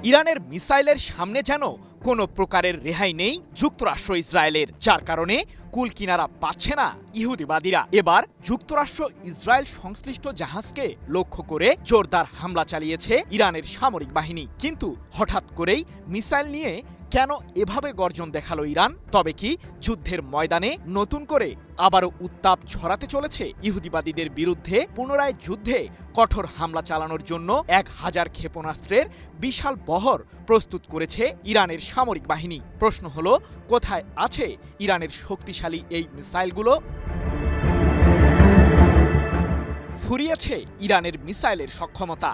ইরানের মিসাইলের সামনে যেন কোনো প্রকারের রেহাই নেই যুক্তরাষ্ট্র ইসরায়েলের, যার কারণে কুল কিনারা পাচ্ছে না ইহুদিবাদীরা। এবার যুক্তরাষ্ট্র ইসরায়েল সংশ্লিষ্ট জাহাজকে লক্ষ্য করে জোরদার হামলা চালিয়েছে ইরানের সামরিক বাহিনী। কিন্তু হঠাৎ করেই মিসাইল নিয়ে কেন এভাবে গর্জন দেখালো ইরান? তবে কি যুদ্ধের ময়দানে নতুন করে আবারও উত্তাপ ছড়াতে চলেছে? ইহুদিবাদীদের বিরুদ্ধে পুনরায় যুদ্ধে কঠোর হামলা চালানোর জন্য 1000 ক্ষেপণাস্ত্রের বিশাল বহর প্রস্তুত করেছে ইরানের সামরিক বাহিনী। প্রশ্ন হলো, কোথায় আছে ইরানের শক্তিশালী এই মিসাইলগুলো? ফুরিয়েছে ইরানের মিসাইলের সক্ষমতা।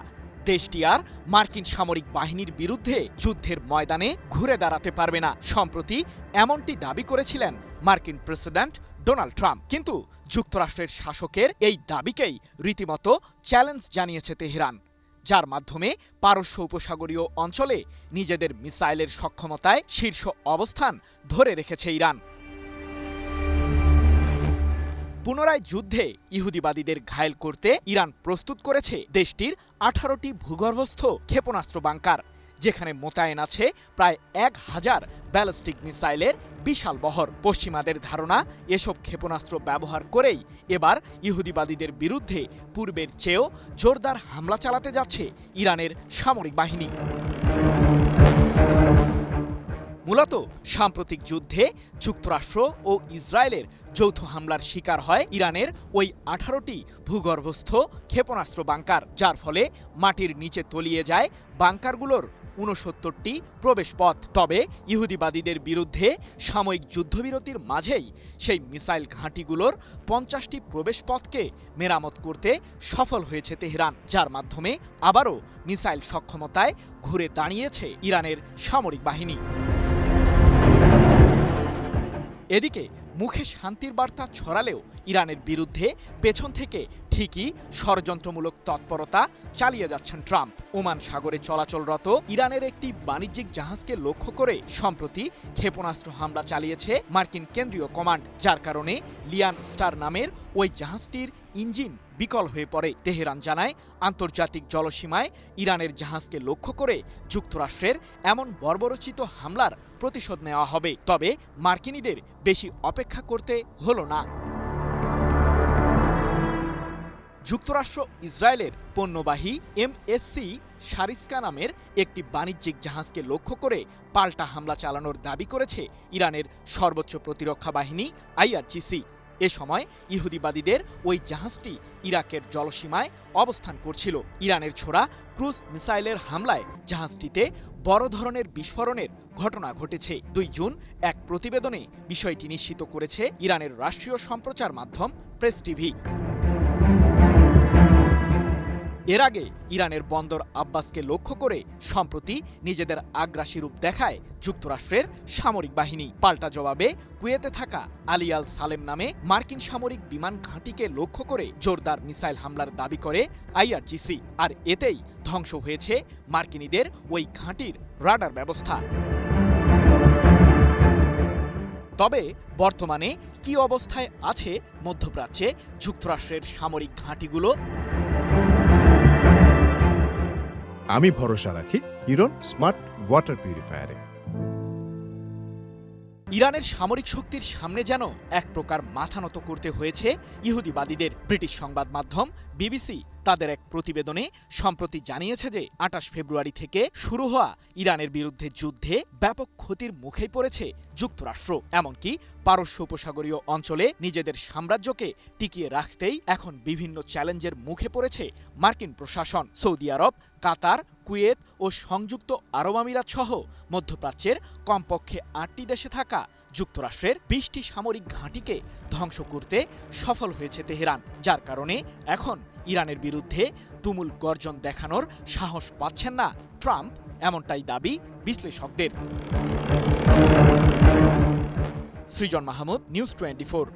দেশটি আর মার্কিন সামরিক বাহিনীর বিরুদ্ধে যুদ্ধের ময়দানে ঘুরে দাঁড়াতে পারবে না। সম্প্রতি এমনটি দাবি করেছিলেন মার্কিন প্রেসিডেন্ট ডোনাল্ড ট্রাম্প। কিন্তু যুক্তরাষ্ট্রের শাসকের এই দাবিকেই রীতিমতো চ্যালেঞ্জ জানিয়েছে তেহরান, যার মাধ্যমে পারস্য উপসাগরীয় অঞ্চলে নিজেদের মিসাইলের সক্ষমতায় শীর্ষ অবস্থান ধরে রেখেছে ইরান। পুনরায় যুদ্ধে ইহুদিবাদীদের ঘায়েল করতে ইরান প্রস্তুত করেছে দেশটির 18টি ভূগর্ভস্থ ক্ষেপণাস্ত্র বাংকার, যেখানে মোতায়েন আছে প্রায় 1000 ব্যালিস্টিক মিসাইলের বিশাল বহর। পশ্চিমাদের ধারণা, এসব ক্ষেপণাস্ত্র ব্যবহার করেই এবার ইহুদিবাদীদের বিরুদ্ধে পূর্বের চেয়েও জোরদার হামলা চালাতে যাচ্ছে ইরানের সামরিক বাহিনী। মূলত সাম্প্রতিক যুদ্ধে যুক্তরাষ্ট্র ও ইসরায়েলের যৌথ হামলার শিকার হয় ইরানের ওই 18টি ভূগর্ভস্থ ক্ষেপণাস্ত্র বাংকার, যার ফলে মাটির নিচে তলিয়ে যায় বাংকারগুলোর 69টি প্রবেশপথ। তবে ইহুদিবাদীদের বিরুদ্ধে সাময়িক যুদ্ধবিরতির মাঝেই সেই মিসাইল ঘাঁটিগুলোর 50টি প্রবেশপথকে মেরামত করতে সফল হয়েছে তেহরান, যার মাধ্যমে আবারও মিসাইল সক্ষমতায় ঘুরে দাঁড়িয়েছে ইরানের সামরিক বাহিনী। এদিকে মুখে শান্তির বার্তা ছড়ালেও ইরানের বিরুদ্ধে পেছন থেকে ঠিকই ষড়যন্ত্রমূলক তৎপরতা চালিয়ে যাচ্ছেন ট্রাম্প। ওমান সাগরে চলাচলরত ইরানের একটি বাণিজ্যিক জাহাজকে লক্ষ্য করে সম্প্রতি ক্ষেপণাস্ত্র হামলা চালিয়েছে মার্কিন কেন্দ্রীয় কমান্ড, যার কারণে লিয়ান স্টার নামের ওই জাহাজটির ইঞ্জিন বিকল হয়ে পড়ে। তেহরান জানায়, আন্তর্জাতিক জলসীমায় ইরানের জাহাজকে লক্ষ্য করে যুক্তরাষ্ট্রের এমন বর্বরোচিত হামলার প্রতিশোধ নেওয়া হবে। তবে মার্কিনীদের বেশি অপেক্ষা করতে হলো না। যুক্তরাষ্ট্র ইসরায়েলের পণ্যবাহী এমএসসি সারিস্কা নামের একটি বাণিজ্যিক জাহাজকে লক্ষ্য করে পাল্টা হামলা চালানোর দাবি করেছে ইরানের সর্বোচ্চ প্রতিরক্ষা বাহিনী আইআরজিসি। এ সময় ইহুদিবাদীদের ওই জাহাজটি ইরাকের জলসীমায় অবস্থান করছিল। ইরানের ছোড়া ক্রুজ মিসাইলের হামলায় জাহাজটিতে বড় ধরনের বিস্ফোরণের ঘটনা ঘটেছে। 2 জুন এক প্রতিবেদনে বিষয়টি নিশ্চিত করেছে ইরানের রাষ্ট্রীয় সম্প্রচার মাধ্যম প্রেস টিভি। এর আগে ইরানের বন্দর আব্বাসকে লক্ষ্য করে সম্প্রতি নিজেদের আগ্রাসী রূপ দেখায় যুক্তরাষ্ট্রের সামরিক বাহিনী। পাল্টা জবাবে কুয়েতে থাকা আলী আল সালেম নামে মার্কিন সামরিক বিমান ঘাঁটিকে লক্ষ্য করে জোরদার মিসাইল হামলার দাবি করে আইআরজিসি। আর এতেই ধ্বংস হয়েছে মার্কিনীদের ওই ঘাঁটির রাডার ব্যবস্থা। তবে বর্তমানে কি অবস্থায় আছে মধ্যপ্রাচ্যে যুক্তরাষ্ট্রের সামরিক ঘাঁটিগুলো? আমি ভরসা রাখি হিরন স্মার্ট ওয়াটার পিউরিফায়ারে। ইরানের সামরিক শক্তির সামনে যেন এক প্রকার মাথা নত করতে হয়েছে ইহুদিবাদীদের। ব্রিটিশ সংবাদ মাধ্যম বিবিসি তাদের এক প্রতিবেদনে সম্প্রতি জানিয়েছে যে 28 ফেব্রুয়ারি থেকে শুরু হওয়া ইরানের বিরুদ্ধে যুদ্ধে ব্যাপক ক্ষতির মুখে পড়েছে যুক্তরাষ্ট্র। এমনকি পারস্য উপসাগরীয় অঞ্চলে নিজেদের সাম্রাজ্যকে টিকিয়ে রাখতেই এখন বিভিন্ন চ্যালেঞ্জের মুখে পড়েছে মার্কিন প্রশাসন। সৌদি আরব, কাতার, কুয়েত ও সংযুক্ত আরব আমিরাত সহ মধ্যপ্রাচ্যের কমপক্ষে 8টি দেশে থাকা যুক্তরাষ্ট্রের 20টি সামরিক ঘাঁটিকে ধ্বংস করতে সফল হয়েছে তেহরান, যার কারণে এখন ইরানের বিরুদ্ধে তুমুল গর্জন দেখানোর সাহস পাচ্ছেন না ট্রাম্প, এমনটাই দাবি বিশ্লেষকদের। সৃজন মাহমুদ, নিউজ 24।